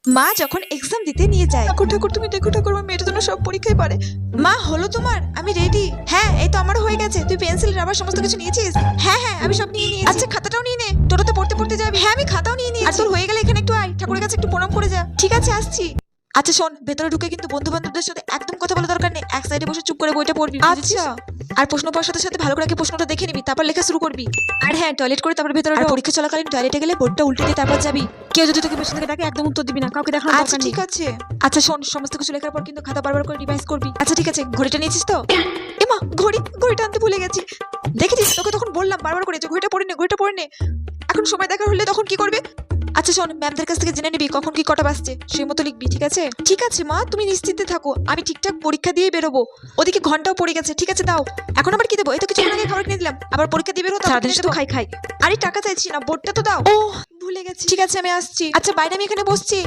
মা যখন এক্সাম দিতে নিয়ে যায়, ঠাকুর ঠাকুর তুমি দেখো ঠাকুর, আমার মেয়েটা যেন সব পরীক্ষায় পারে। মা হলো তোমার? আমি রেডি। হ্যাঁ এই তো আমারও হয়ে গেছে। তুই পেন্সিল রাবার সমস্ত কিছু নিয়েছিস? হ্যাঁ হ্যাঁ আমি সব নিয়ে নিয়েছি। আচ্ছা খাতাটাও নিয়ে নে, টোটোতে পড়তে পড়তে যাবি। হ্যাঁ আমি খাতাও নিয়ে নিয়েছি। আর তোর হয়ে গেলে এখানে একটু আয়, ঠাকুরের কাছে একটু প্রণাম করে যা। ঠিক আছে আসছি। আচ্ছা শোন, ভেতরে ঢুকে কিন্তু বন্ধু বান্ধবদের সাথে একদম কথা বলা দরকার নেই। এক সাইডে বসে চুপ করে বইটা পড়বি। আচ্ছা। আর প্রশ্ন পড়ার সাথে সাথে ভালো করে আগে প্রশ্নটা দেখে নিবি, তারপর লেখা শুরু করবি। আর হ্যাঁ টয়লেট করে তারপর ভেতরে ঢোক। পরীক্ষা চলাকালীন টয়লেটে গেলে বোর্ডটা উল্টে দিয়ে তারপর যাবি। কেউ যদি তোকে পেছন থেকে ডাকে একদম উত্তর দিবি না, কাউকে দেখানোর দরকার নেই। ঠিক আছে। আচ্ছা শোন, সমস্ত কিছু লেখার পর কিন্তু খাতা বারবার করে রিভাইজ করবি। আচ্ছা ঠিক আছে। ঘড়িটা নিয়েছিস তো? এমা ঘড়িটা আনতে ভুলে গেছি। দেখেছিস তোকে তখন বললাম বারবার করে যে ঘড়িটা পড়ে নে। এখন সময় দেখা হলে তখন কি করবে? আচ্ছা শোন, ম্যামদের কাছ থেকে জেনে নিবি কখন কি কটা বাজছে, সেই মতো লিখবি। ঠিক আছে? ঠিক আছে মা, তুমি নিশ্চিন্তে থাকো, আমি ঠিকঠাক পরীক্ষা দিয়ে বেরোবো। ওদিকে ঘন্টাও পড়ে গেছে। ঠিক আছে দাও। এখন আবার কি দেবো? এই তো কিছুক্ষণ আগে খাবার কিনে দিলাম, আবার পরীক্ষা দিয়ে বেরোবো। সারাদিন শুধু খাই। আরে টাকা চাইছি না, বোর্ডটা তো দাও। ও ভুলে গেছি। ঠিক আছে আমি আসছি। আচ্ছা বাইরে আমি এখানে বসছি।